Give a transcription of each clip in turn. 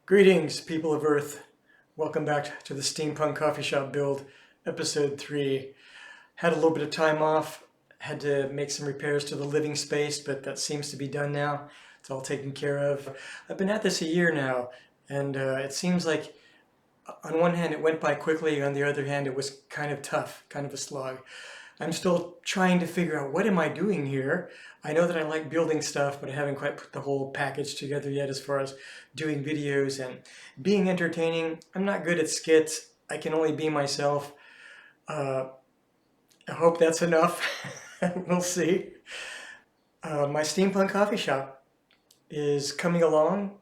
Greetings, people of Earth. Welcome back to the Steampunk Coffee Shop build, episode 3. Had a little bit of time off, had to make some repairs to the living space, but that seems to be done now. It's all taken care of. I've been at this a year now, and it seems like on one hand it went by quickly, on the other hand it was kind of tough, kind of a slog. I'm still trying to figure out what am I doing here. I know that I like building stuff, but I haven't quite put the whole package together yet as far as doing videos and being entertaining. I'm not good at skits. I can only be myself. I hope that's enough. We'll see. My Steampunk Coffee Shop is coming along.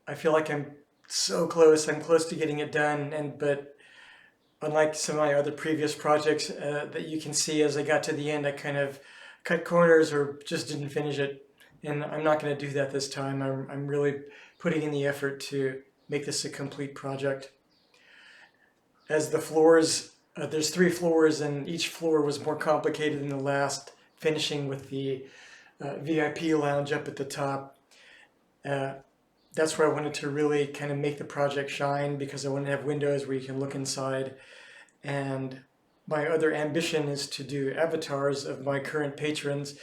I feel like I'm so close. I'm close to getting it done, but unlike some of my other previous projects that you can see, as I got to the end, I kind of cut corners or just didn't finish it. And I'm not going to do that this time. I'm really putting in the effort to make this a complete project. As the floors, there's 3 floors, and each floor was more complicated than the last, finishing with the VIP lounge up at the top. That's where I wanted to really kind of make the project shine, because I want to have windows where you can look inside. And my other ambition is to do avatars of my current patrons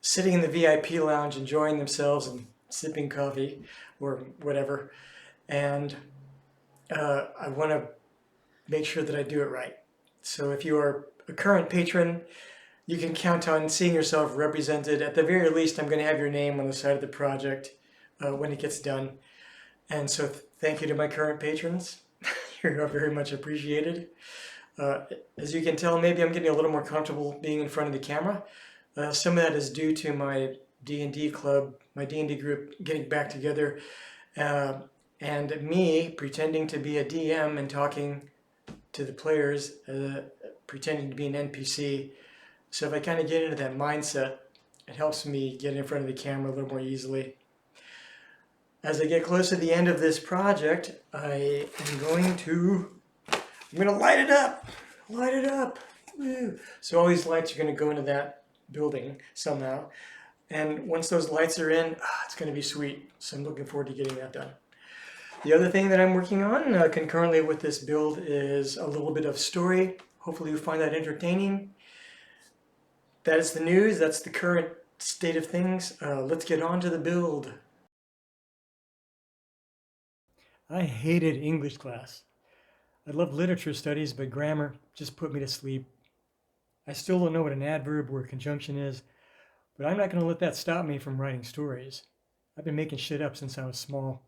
sitting in the VIP lounge, enjoying themselves and sipping coffee or whatever. And I want to make sure that I do it right. So if you are a current patron, you can count on seeing yourself represented. At the very least, I'm going to have your name on the side of the project when it gets done. And so thank you to my current patrons. You're very much appreciated. As you can tell, maybe I'm getting a little more comfortable being in front of the camera. Some of that is due to my D&D club, my D&D group getting back together, and me pretending to be a DM and talking to the players, pretending to be an NPC. So if I kind of get into that mindset, it helps me get in front of the camera a little more easily. As I get close to the end of this project, I'm going to light it up. Light it up. Woo. So all these lights are going to go into that building somehow. And once those lights are in, it's going to be sweet. So I'm looking forward to getting that done. The other thing that I'm working on concurrently with this build is a little bit of story. Hopefully you find that entertaining. That is the news. That's the current state of things. Let's get on to the build. I hated English class. I loved literature studies, but grammar just put me to sleep. I still don't know what an adverb or a conjunction is, but I'm not going to let that stop me from writing stories. I've been making shit up since I was small.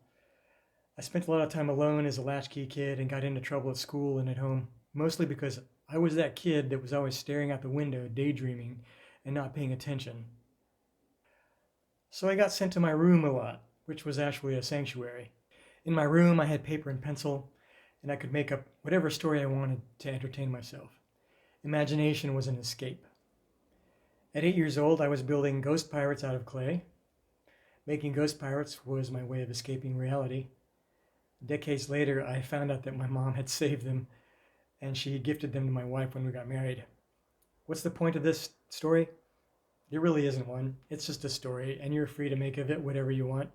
I spent a lot of time alone as a latchkey kid and got into trouble at school and at home, mostly because I was that kid that was always staring out the window, daydreaming, and not paying attention. So I got sent to my room a lot, which was actually a sanctuary. In my room, I had paper and pencil, and I could make up whatever story I wanted to entertain myself. Imagination was an escape. At 8 years old, I was building ghost pirates out of clay. Making ghost pirates was my way of escaping reality. Decades later, I found out that my mom had saved them, and she gifted them to my wife when we got married. What's the point of this story? There really isn't one. It's just a story, and you're free to make of it whatever you want.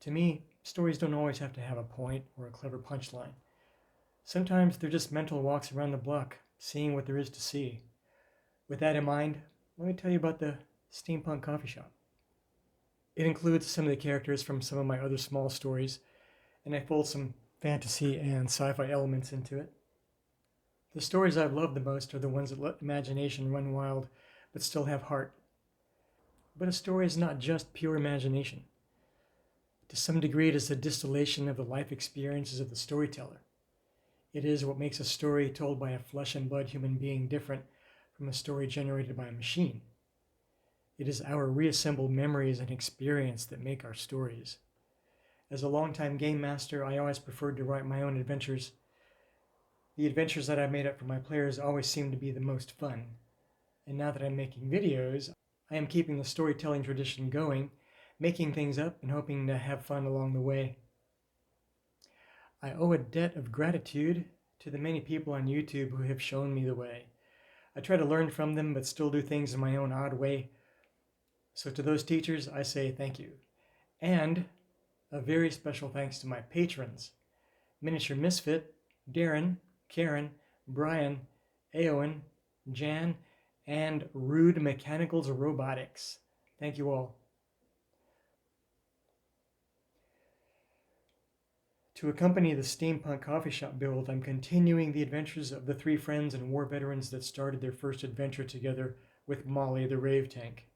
To me, stories don't always have to have a point or a clever punchline. Sometimes they're just mental walks around the block, seeing what there is to see. With that in mind, let me tell you about the Steampunk Coffee Shop. It includes some of the characters from some of my other small stories, and I fold some fantasy and sci-fi elements into it. The stories I've loved the most are the ones that let imagination run wild, but still have heart. But a story is not just pure imagination. To some degree, it is a distillation of the life experiences of the storyteller. It is what makes a story told by a flesh and blood human being different from a story generated by a machine. It is our reassembled memories and experience that make our stories. As a longtime game master, I always preferred to write my own adventures. The adventures that I made up for my players always seemed to be the most fun. And now that I'm making videos, I am keeping the storytelling tradition going, making things up and hoping to have fun along the way. I owe a debt of gratitude to the many people on YouTube who have shown me the way. I try to learn from them, but still do things in my own odd way. So to those teachers, I say thank you. And A very special thanks to my patrons: Miniature Misfit, Darren, Karen, Brian, Aowen, Jan, and Rude Mechanicals Robotics. Thank you all. To accompany the Steampunk Coffee Shop build, I'm continuing the adventures of the three friends and war veterans that started their first adventure together with Molly the Rave Tank.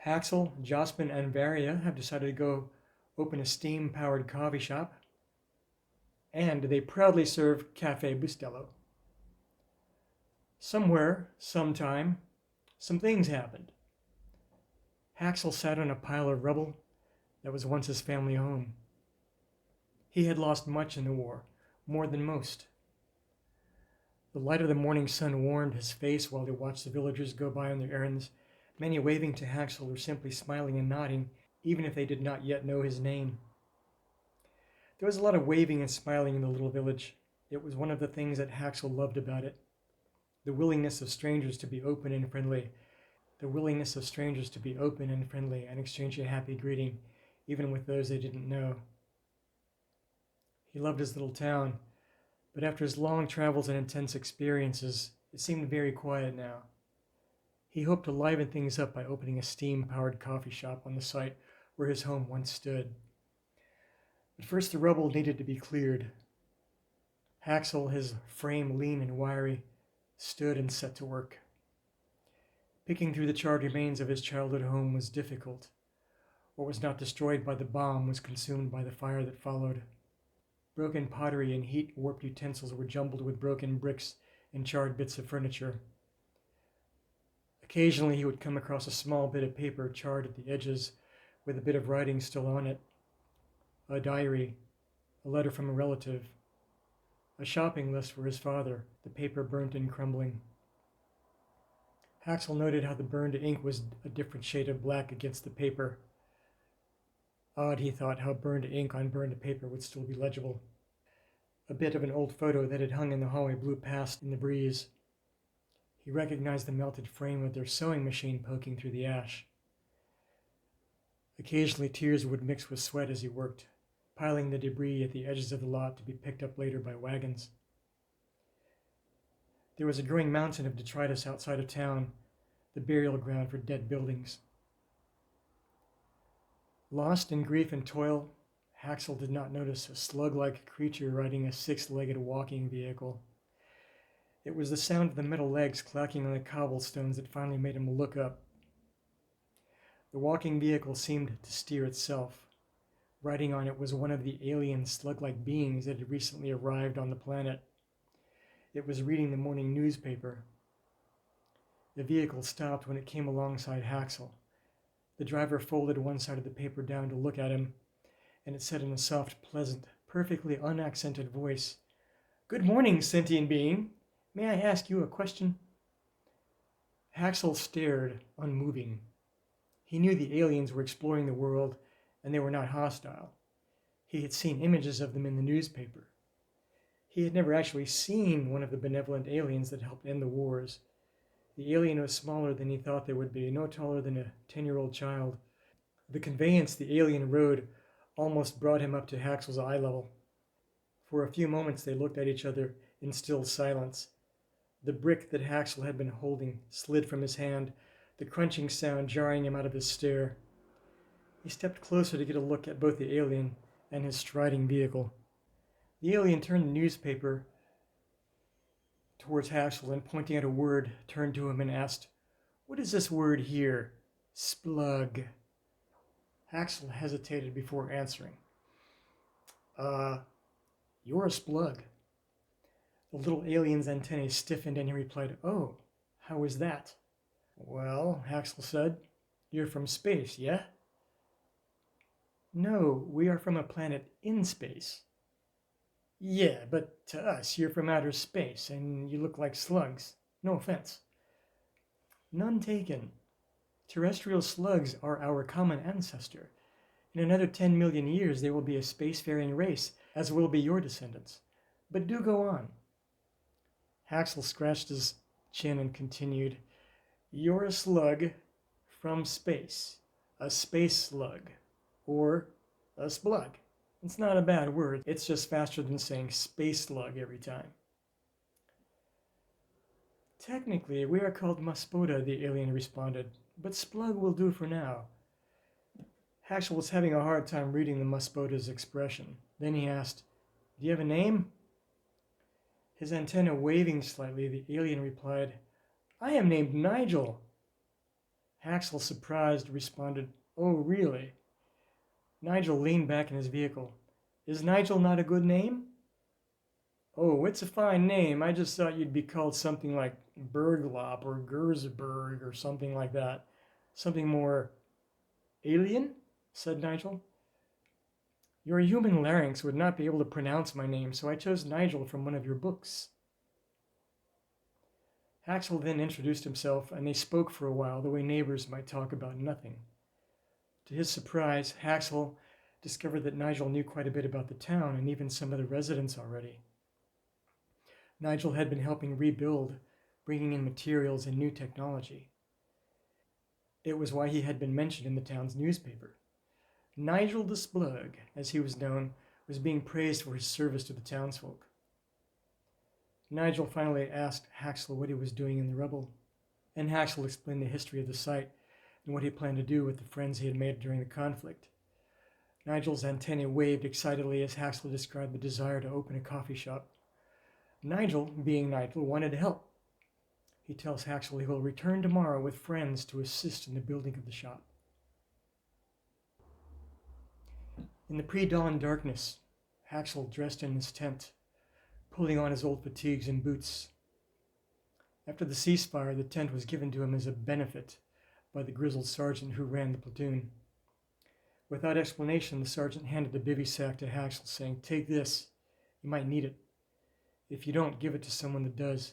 Haxel, Jospin, and Varia have decided to go open a steam-powered coffee shop, and they proudly serve Cafe Bustelo. Somewhere, sometime, some things happened. Haxel sat on a pile of rubble that was once his family home. He had lost much in the war, more than most. The light of the morning sun warmed his face while they watched the villagers go by on their errands, many waving to Haxel or simply smiling and nodding, even if they did not yet know his name. There was a lot of waving and smiling in the little village. It was one of the things that Haxel loved about it. The willingness of strangers to be open and friendly. The willingness of strangers to be open and friendly and exchange a happy greeting, even with those they didn't know. He loved his little town, but after his long travels and intense experiences, it seemed very quiet now. He hoped to liven things up by opening a steam-powered coffee shop on the site where his home once stood. But first the rubble needed to be cleared. Haxel, his frame lean and wiry, stood and set to work. Picking through the charred remains of his childhood home was difficult. What was not destroyed by the bomb was consumed by the fire that followed. Broken pottery and heat-warped utensils were jumbled with broken bricks and charred bits of furniture. Occasionally he would come across a small bit of paper charred at the edges with a bit of writing still on it. A diary, a letter from a relative, a shopping list for his father, the paper burnt and crumbling. Haxel noted how the burned ink was a different shade of black against the paper. Odd, he thought, how burned ink on burned paper would still be legible. A bit of an old photo that had hung in the hallway blew past in the breeze. He recognized the melted frame of their sewing machine poking through the ash. Occasionally tears would mix with sweat as he worked, piling the debris at the edges of the lot to be picked up later by wagons. There was a growing mountain of detritus outside of town, the burial ground for dead buildings. Lost in grief and toil, Haxel did not notice a slug-like creature riding a six-legged walking vehicle. It was the sound of the metal legs clacking on the cobblestones that finally made him look up. The walking vehicle seemed to steer itself. Riding on it was one of the alien slug-like beings that had recently arrived on the planet. It was reading the morning newspaper. The vehicle stopped when it came alongside Haxel. The driver folded one side of the paper down to look at him, and it said in a soft, pleasant, perfectly unaccented voice, "Good morning, sentient being. May I ask you a question?" Haxel stared, unmoving. He knew the aliens were exploring the world, and they were not hostile. He had seen images of them in the newspaper. He had never actually seen one of the benevolent aliens that helped end the wars. The alien was smaller than he thought they would be, no taller than a 10-year-old child. The conveyance the alien rode almost brought him up to Haxel's eye level. For a few moments they looked at each other in still silence. The brick that Haxel had been holding slid from his hand, the crunching sound jarring him out of his stare. He stepped closer to get a look at both the alien and his striding vehicle. The alien turned the newspaper towards Haxel and, pointing at a word, turned to him and asked, "What is this word here?" "Splug." Haxel hesitated before answering. You're a splug." The little alien's antennae stiffened and he replied, "Oh, how is that?" "Well," Haxel said, "you're from space, yeah?" "No, we are from a planet in space." "Yeah, but to us, you're from outer space, and you look like slugs. No offense." "None taken. Terrestrial slugs are our common ancestor. In another 10 million years, they will be a spacefaring race, as will be your descendants. But do go on." Haxel scratched his chin and continued, "You're a slug from space, a space slug, or A splug. It's not a bad word. It's just faster than saying space slug every time. Technically, we are called Maspoda, the alien responded, but splug will do for now. Haxel was having a hard time reading the Maspoda's expression. Then he asked, "Do you have a name?" His antenna waving slightly, the alien replied, "I am named Nigel." Haxel, surprised, responded, "Oh, really?" Nigel leaned back in his vehicle. "Is Nigel not a good name?" "Oh, it's a fine name. I just thought you'd be called something like Berglop or Gersberg or something like that. Something more alien," said Nigel. "Your human larynx would not be able to pronounce my name, so I chose Nigel from one of your books." Haxel then introduced himself, and they spoke for a while the way neighbors might talk about nothing. To his surprise, Haxel discovered that Nigel knew quite a bit about the town and even some of the residents already. Nigel had been helping rebuild, bringing in materials and new technology. It was why he had been mentioned in the town's newspaper. Nigel the Splug, as he was known, was being praised for his service to the townsfolk. Nigel finally asked Haxel what he was doing in the rubble, and Haxel explained the history of the site and what he planned to do with the friends he had made during the conflict. Nigel's antennae waved excitedly as Haxel described the desire to open a coffee shop. Nigel, being Nigel, wanted to help. He tells Haxel he will return tomorrow with friends to assist in the building of the shop. In the pre-dawn darkness, Haxel dressed in his tent, pulling on his old fatigues and boots. After the ceasefire, the tent was given to him as a benefit by the grizzled sergeant who ran the platoon. Without explanation, the sergeant handed the bivy sack to Haxel, saying, "Take this. You might need it. If you don't, give it to someone that does."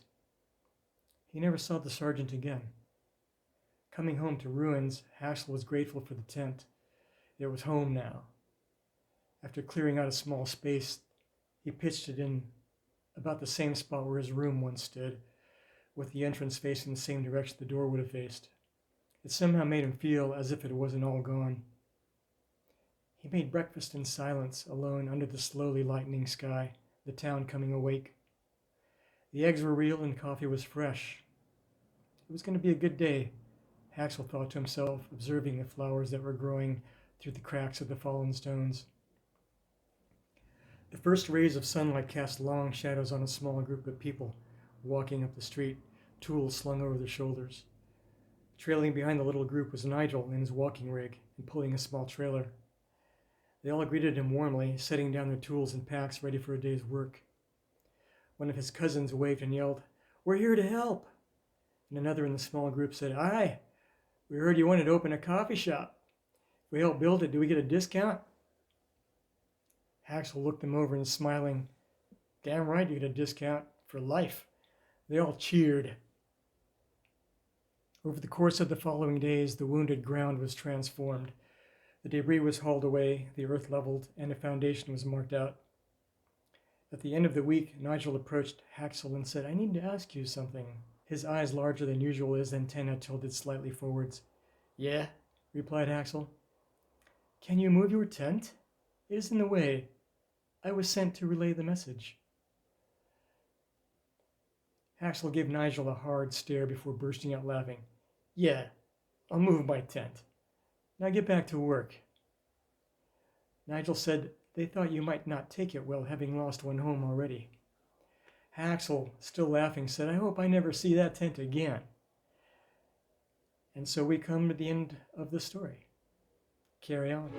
He never saw the sergeant again. Coming home to ruins, Haxel was grateful for the tent. It was home now. After clearing out a small space, he pitched it in about the same spot where his room once stood, with the entrance facing the same direction the door would have faced. It somehow made him feel as if it wasn't all gone. He made breakfast in silence, alone under the slowly lightening sky, the town coming awake. The eggs were real and coffee was fresh. It was going to be a good day, Haxel thought to himself, observing the flowers that were growing through the cracks of the fallen stones. The first rays of sunlight cast long shadows on a small group of people walking up the street, tools slung over their shoulders. Trailing behind the little group was Nigel in his walking rig and pulling a small trailer. They all greeted him warmly, setting down their tools and packs ready for a day's work. One of his cousins waved and yelled, "We're here to help!" And another in the small group said, "Aye, we heard you wanted to open a coffee shop. If we help build it, do we get a discount?" Haxel looked them over and smiling, "Damn right you get a discount for life." They all cheered. Over the course of the following days, the wounded ground was transformed. The debris was hauled away, the earth leveled, and a foundation was marked out. At the end of the week, Nigel approached Haxel and said, "I need to ask you something." His eyes larger than usual, his antenna tilted slightly forwards. "Yeah," replied Haxel. "Can you move your tent? It is in the way. I was sent to relay the message." Haxel gave Nigel a hard stare before bursting out laughing. "Yeah, I'll move my tent. Now get back to work." Nigel said they thought you might not take it well, having lost one home already. Haxel, still laughing, said, "I hope I never see that tent again." And so we come to the end of the story. Carry on.